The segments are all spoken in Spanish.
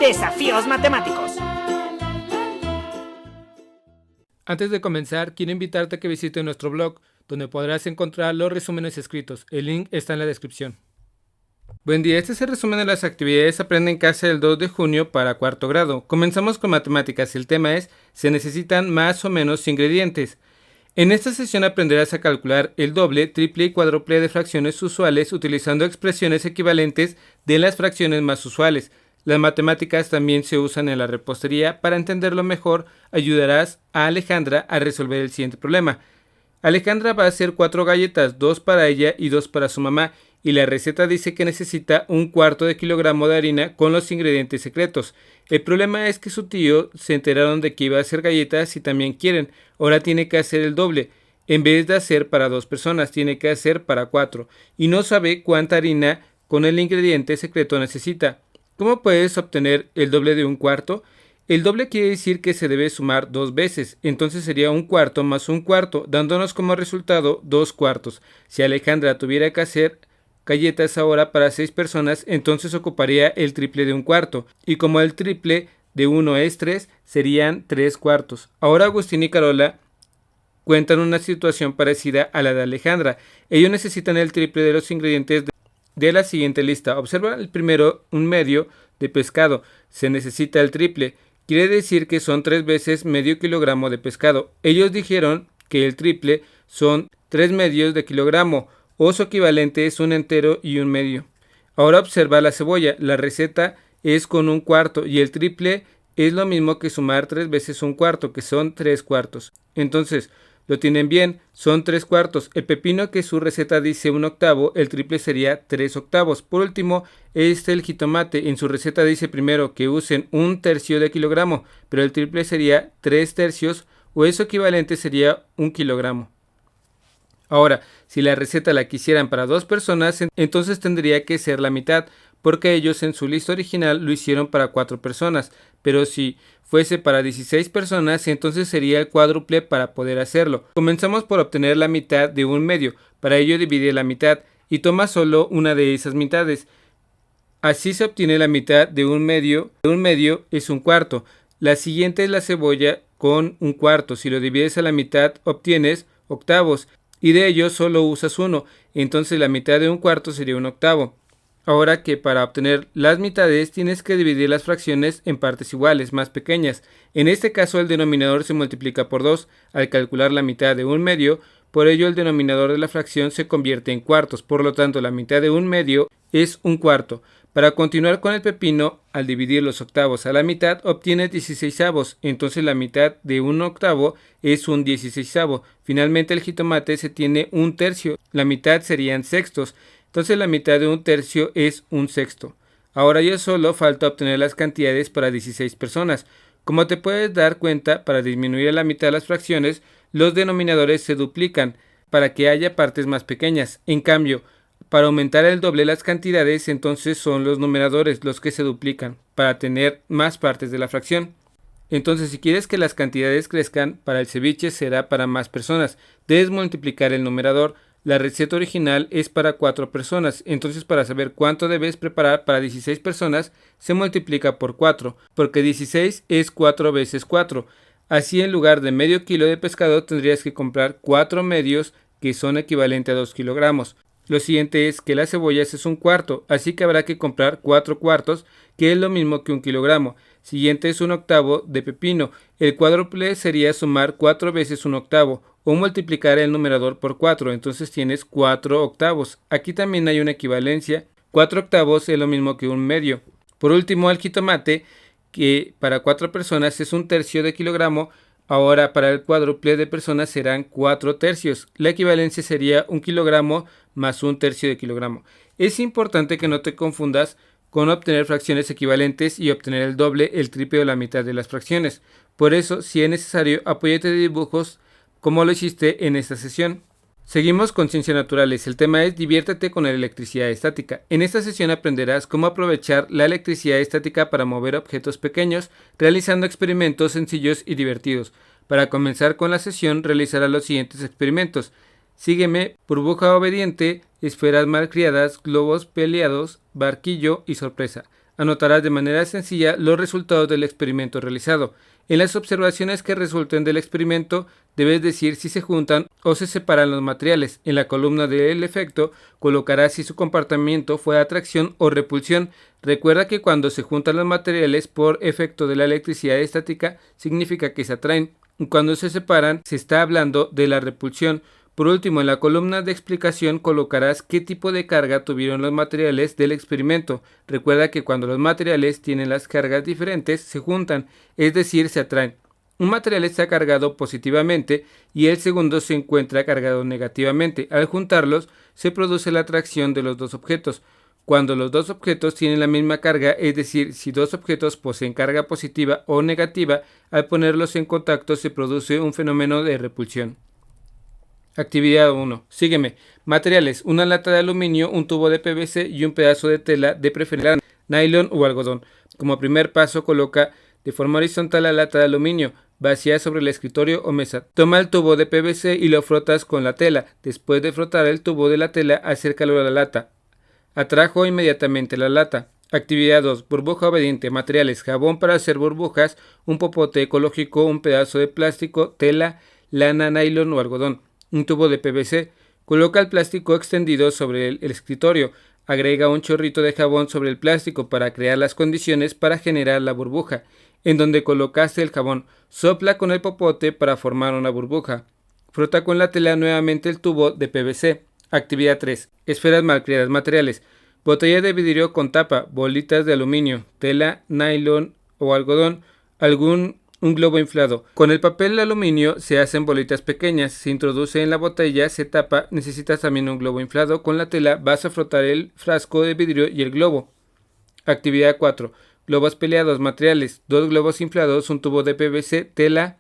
Desafíos matemáticos. Antes de comenzar, quiero invitarte a que visites nuestro blog, donde podrás encontrar los resúmenes escritos. El link está en la descripción. Buen día, este es el resumen de las actividades Aprende en Casa del 2 de junio para cuarto grado. Comenzamos con matemáticas. El tema es, se necesitan más o menos ingredientes. En esta sesión aprenderás a calcular el doble, triple y cuádruple de fracciones usuales utilizando expresiones equivalentes de las fracciones más usuales. Las matemáticas también se usan en la repostería. Para entenderlo mejor, ayudarás a Alejandra a resolver el siguiente problema. Alejandra va a hacer 4 galletas, 2 para ella y 2 para su mamá, y la receta dice que necesita 1/4 de kilogramo de harina con los ingredientes secretos. El problema es que su tío se enteraron de que iba a hacer galletas y también quieren. Ahora tiene que hacer el doble. En vez de hacer para 2 personas, tiene que hacer para 4. Y no sabe cuánta harina con el ingrediente secreto necesita. ¿Cómo puedes obtener el doble de 1/4? El doble quiere decir que se debe sumar 2 veces, entonces sería 1/4 más 1/4, dándonos como resultado 2/4. Si Alejandra tuviera que hacer galletas ahora para 6 personas, entonces ocuparía el triple de 1/4, y como el triple de 1 es 3, serían 3/4. Ahora Agustín y Carola cuentan una situación parecida a la de Alejandra. Ellos necesitan el triple de los ingredientes de la siguiente lista. Observa el primero, 1/2 de pescado. Se necesita el triple. Quiere decir que son 3 veces medio kilogramo de pescado. Ellos dijeron que el triple son 3/2 de kilogramo, o su equivalente es 1 entero y 1/2. Ahora observa la cebolla. La receta es con 1/4 y el triple es lo mismo que sumar 3 veces 1/4, que son 3/4. Entonces, lo tienen bien, son 3/4. El pepino, que su receta dice 1/8, el triple sería 3/8. Por último, el jitomate. En su receta dice primero que usen 1/3 de kilogramo, pero el triple sería 3/3, o eso equivalente sería 1 kilogramo. Ahora, si la receta la quisieran para 2 personas, entonces tendría que ser la mitad, porque ellos en su lista original lo hicieron para 4 personas, pero si fuese para 16 personas, entonces sería el cuádruple para poder hacerlo. Comenzamos por obtener la mitad de 1/2, para ello divide la mitad y toma solo una de esas mitades. Así se obtiene la mitad de 1/2, 1/2 es 1/4. La siguiente es la cebolla con 1/4, si lo divides a la mitad obtienes octavos, y de ellos solo usas 1, entonces la mitad de 1/4 sería 1/8. Ahora que para obtener las mitades tienes que dividir las fracciones en partes iguales, más pequeñas. En este caso el denominador se multiplica por 2 al calcular la mitad de 1/2, por ello el denominador de la fracción se convierte en cuartos, por lo tanto la mitad de 1/2 es 1/4. Para continuar con el pepino, al dividir los octavos a la mitad obtienes 16avos, entonces la mitad de 1/8 es 1/16. Finalmente el jitomate se tiene 1/3, la mitad serían sextos, entonces la mitad de 1/3 es 1/6. Ahora ya solo falta obtener las cantidades para 16 personas. Como te puedes dar cuenta, para disminuir a la mitad las fracciones, los denominadores se duplican para que haya partes más pequeñas. En cambio, para aumentar el doble las cantidades, entonces son los numeradores los que se duplican para tener más partes de la fracción. Entonces, si quieres que las cantidades crezcan, para el ceviche será para más personas. Debes multiplicar el numerador. La receta original es para 4 personas, entonces para saber cuánto debes preparar para 16 personas, se multiplica por 4, porque 16 es 4 veces 4. Así, en lugar de medio kilo de pescado, tendrías que comprar 4 medios, que son equivalente a 2 kilogramos. Lo siguiente es que las cebollas es 1/4, así que habrá que comprar 4/4, que es lo mismo que 1 kilogramo. Siguiente es 1/8 de pepino. El cuádruple sería sumar 4 veces 1/8, o multiplicar el numerador por 4, entonces tienes 4/8. Aquí también hay una equivalencia. 4/8 es lo mismo que 1/2. Por último, el jitomate, que para 4 personas es 1/3 de kilogramo. Ahora para el cuádruple de personas serán 4/3. La equivalencia sería 1 kilogramo más 1/3 de kilogramo. Es importante que no te confundas con obtener fracciones equivalentes y obtener el doble, el triple o la mitad de las fracciones. Por eso, si es necesario, apóyate de dibujos como lo hiciste en esta sesión. Seguimos con ciencias naturales. El tema es diviértete con la electricidad estática. En esta sesión aprenderás cómo aprovechar la electricidad estática para mover objetos pequeños, realizando experimentos sencillos y divertidos. Para comenzar con la sesión, realizarás los siguientes experimentos. Sígueme: burbuja obediente, esferas malcriadas, globos peleados, barquillo y sorpresa. Anotarás de manera sencilla los resultados del experimento realizado. En las observaciones que resulten del experimento, debes decir si se juntan o se separan los materiales. En la columna del efecto, colocarás si su comportamiento fue atracción o repulsión. Recuerda que cuando se juntan los materiales por efecto de la electricidad estática, significa que se atraen. Cuando se separan, se está hablando de la repulsión. Por último, en la columna de explicación colocarás qué tipo de carga tuvieron los materiales del experimento. Recuerda que cuando los materiales tienen las cargas diferentes, se juntan, es decir, se atraen. Un material está cargado positivamente y el segundo se encuentra cargado negativamente. Al juntarlos, se produce la atracción de los dos objetos. Cuando los dos objetos tienen la misma carga, es decir, si dos objetos poseen carga positiva o negativa, al ponerlos en contacto se produce un fenómeno de repulsión. Actividad 1. Sígueme. Materiales: una lata de aluminio, un tubo de PVC y un pedazo de tela, de preferencia nylon o algodón. Como primer paso, coloca de forma horizontal la lata de aluminio, vacía sobre el escritorio o mesa. Toma el tubo de PVC y lo frotas con la tela. Después de frotar el tubo de la tela, acércalo a la lata. Atrajo inmediatamente la lata. Actividad 2. Burbuja obediente. Materiales: jabón para hacer burbujas, un popote ecológico, un pedazo de plástico, tela, lana, nylon o algodón. Un tubo de PVC. Coloca el plástico extendido sobre el escritorio. Agrega un chorrito de jabón sobre el plástico para crear las condiciones para generar la burbuja. En donde colocaste el jabón, sopla con el popote para formar una burbuja. Frota con la tela nuevamente el tubo de PVC. Actividad 3. Esferas mal creadas. Materiales: botella de vidrio con tapa, bolitas de aluminio, tela, nylon o algodón, un globo inflado. Con el papel de aluminio se hacen bolitas pequeñas, se introduce en la botella, se tapa. Necesitas también un globo inflado. Con la tela vas a frotar el frasco de vidrio y el globo. Actividad 4. Globos peleados. Materiales: dos globos inflados, un tubo de PVC, tela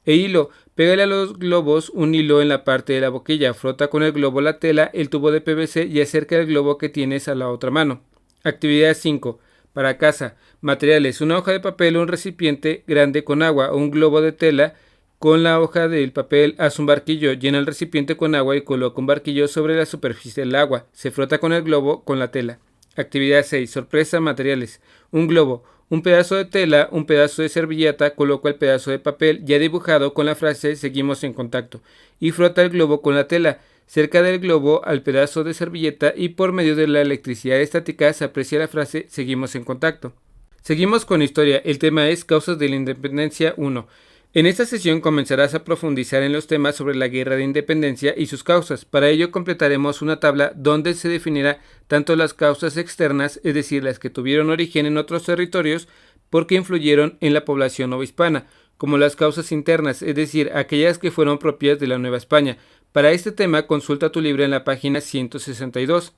e hilo. Pégale a los globos un hilo en la parte de la boquilla. Frota con el globo la tela, el tubo de PVC y acerca el globo que tienes a la otra mano. Actividad 5. Para casa. Materiales: una hoja de papel, un recipiente grande con agua o un globo de tela. Con la hoja del papel haz un barquillo, llena el recipiente con agua y coloca un barquillo sobre la superficie del agua. Se frota con el globo con la tela. Actividad 6. Sorpresa. Materiales: un globo, un pedazo de tela, un pedazo de servilleta. Coloca el pedazo de papel ya dibujado con la frase "seguimos en contacto" y frota el globo con la tela. Cerca del globo al pedazo de servilleta y por medio de la electricidad estática se aprecia la frase "seguimos en contacto". Seguimos con historia. El tema es Causas de la Independencia 1. En esta sesión comenzarás a profundizar en los temas sobre la Guerra de Independencia y sus causas. Para ello completaremos una tabla donde se definirá tanto las causas externas, es decir, las que tuvieron origen en otros territorios porque influyeron en la población novohispana, como las causas internas, es decir, aquellas que fueron propias de la Nueva España. Para este tema consulta tu libro en la página 162.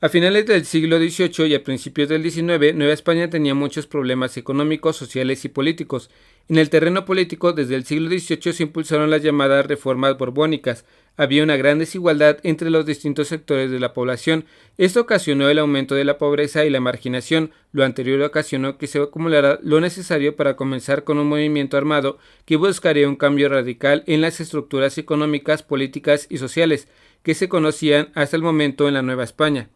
A finales del siglo XVIII y a principios del XIX, Nueva España tenía muchos problemas económicos, sociales y políticos. En el terreno político, desde el siglo XVIII se impulsaron las llamadas reformas borbónicas. Había una gran desigualdad entre los distintos sectores de la población. Esto ocasionó el aumento de la pobreza y la marginación. Lo anterior ocasionó que se acumulara lo necesario para comenzar con un movimiento armado que buscaría un cambio radical en las estructuras económicas, políticas y sociales que se conocían hasta el momento en la Nueva España.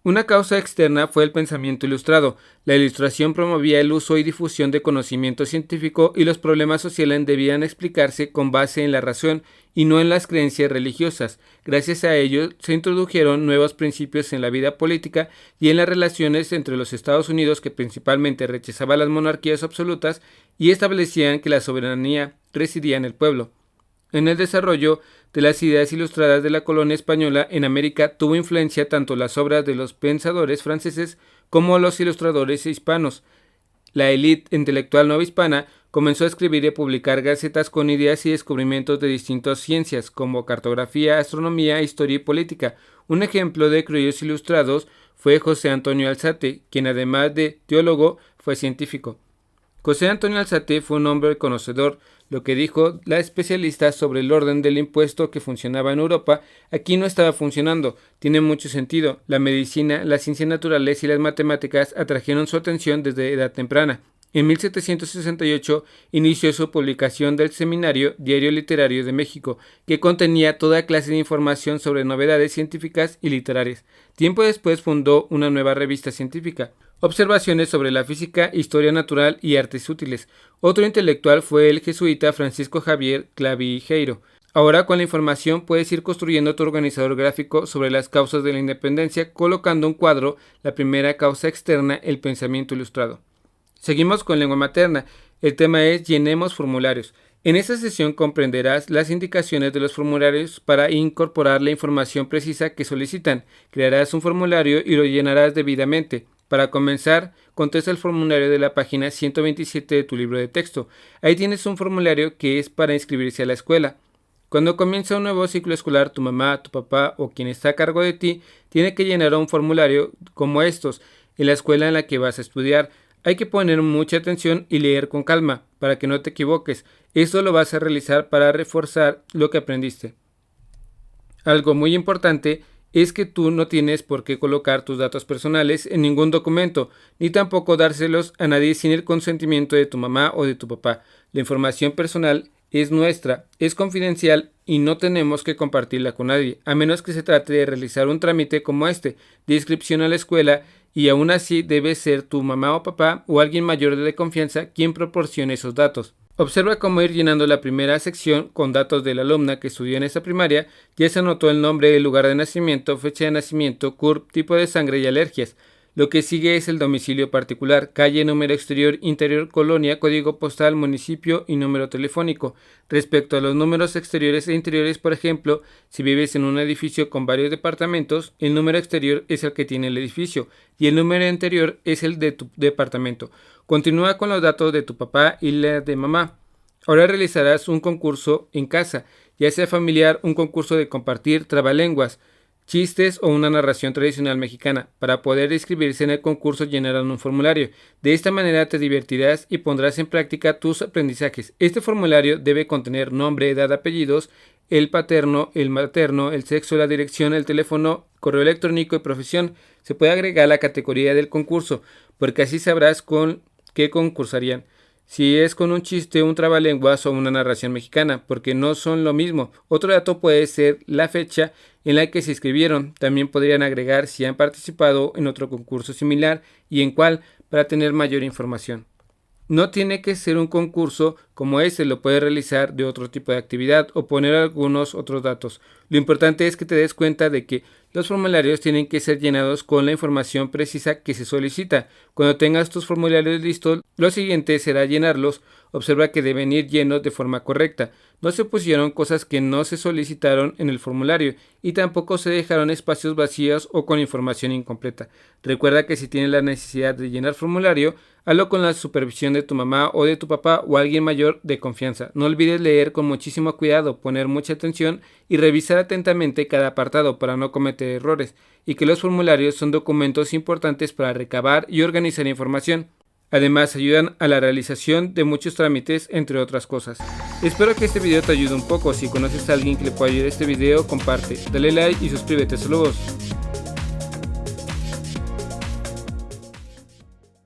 Una causa externa fue el pensamiento ilustrado. La ilustración promovía el uso y difusión de conocimiento científico y los problemas sociales debían explicarse con base en la razón y no en las creencias religiosas. Gracias a ello se introdujeron nuevos principios en la vida política y en las relaciones entre los Estados Unidos, que principalmente rechazaba las monarquías absolutas y establecían que la soberanía residía en el pueblo. En el desarrollo de las ideas ilustradas de la colonia española en América tuvo influencia tanto las obras de los pensadores franceses como los ilustradores hispanos. La élite intelectual novohispana comenzó a escribir y a publicar gacetas con ideas y descubrimientos de distintas ciencias como cartografía, astronomía, historia y política. Un ejemplo de criollos ilustrados fue José Antonio Alzate, quien además de teólogo fue científico. José Antonio Alzate fue un hombre conocedor. Lo que dijo la especialista sobre el orden del impuesto que funcionaba en Europa, aquí no estaba funcionando. Tiene mucho sentido. La medicina, las ciencias naturales y las matemáticas atrajeron su atención desde edad temprana. En 1768 inició su publicación del Seminario Diario Literario de México, que contenía toda clase de información sobre novedades científicas y literarias. Tiempo después fundó una nueva revista científica. observaciones sobre la física, historia natural y artes útiles. Otro intelectual fue el jesuita Francisco Javier Clavijeiro. Ahora con la información puedes ir construyendo tu organizador gráfico sobre las causas de la independencia, colocando un cuadro, la primera causa externa, el pensamiento ilustrado. Seguimos con lengua materna. El tema es llenemos formularios. En esta sesión comprenderás las indicaciones de los formularios para incorporar la información precisa que solicitan. Crearás un formulario y lo llenarás debidamente. Para comenzar, contesta el formulario de la página 127 de tu libro de texto. Ahí tienes un formulario que es para inscribirse a la escuela. Cuando comienza un nuevo ciclo escolar, tu mamá, tu papá o quien está a cargo de ti tiene que llenar un formulario como estos en la escuela en la que vas a estudiar. Hay que poner mucha atención y leer con calma para que no te equivoques. Esto lo vas a realizar para reforzar lo que aprendiste. Algo muy importante es que tú no tienes por qué colocar tus datos personales en ningún documento, ni tampoco dárselos a nadie sin el consentimiento de tu mamá o de tu papá. La información personal es nuestra, es confidencial y no tenemos que compartirla con nadie, a menos que se trate de realizar un trámite como este, de inscripción a la escuela, y aún así debe ser tu mamá o papá o alguien mayor de confianza quien proporcione esos datos. Observa cómo ir llenando la primera sección con datos de la alumna que estudió en esa primaria. Ya se anotó el nombre, el lugar de nacimiento, fecha de nacimiento, CURP, tipo de sangre y alergias. Lo que sigue es el domicilio particular, calle, número exterior, interior, colonia, código postal, municipio y número telefónico. Respecto a los números exteriores e interiores, por ejemplo, si vives en un edificio con varios departamentos, el número exterior es el que tiene el edificio y el número interior es el de tu departamento. Continúa con los datos de tu papá y la de mamá. Ahora realizarás un concurso en casa, ya sea familiar, un concurso de compartir trabalenguas, chistes o una narración tradicional mexicana. Para poder inscribirse en el concurso llenarán un formulario. De esta manera te divertirás y pondrás en práctica tus aprendizajes. Este formulario debe contener nombre, edad, apellidos, el paterno, el materno, el sexo, la dirección, el teléfono, correo electrónico y profesión. Se puede agregar la categoría del concurso, porque así sabrás con qué concursarían. Si es con un chiste, un trabalenguas o una narración mexicana, porque no son lo mismo. Otro dato puede ser la fecha en la que se inscribieron. También podrían agregar si han participado en otro concurso similar y en cuál, para tener mayor información. No tiene que ser un concurso como ese, lo puedes realizar de otro tipo de actividad o poner algunos otros datos. Lo importante es que te des cuenta de que los formularios tienen que ser llenados con la información precisa que se solicita. Cuando tengas tus formularios listos, lo siguiente será llenarlos. Observa que deben ir llenos de forma correcta. No se pusieron cosas que no se solicitaron en el formulario y tampoco se dejaron espacios vacíos o con información incompleta. Recuerda que si tienes la necesidad de llenar formulario, hazlo con la supervisión de tu mamá o de tu papá o alguien mayor de confianza. No olvides leer con muchísimo cuidado, poner mucha atención y revisar atentamente cada apartado para no cometer errores, y que los formularios son documentos importantes para recabar y organizar información. Además, ayudan a la realización de muchos trámites, entre otras cosas. Espero que este video te ayude un poco. Si conoces a alguien que le pueda ayudar este video, comparte, dale like y suscríbete. Saludos.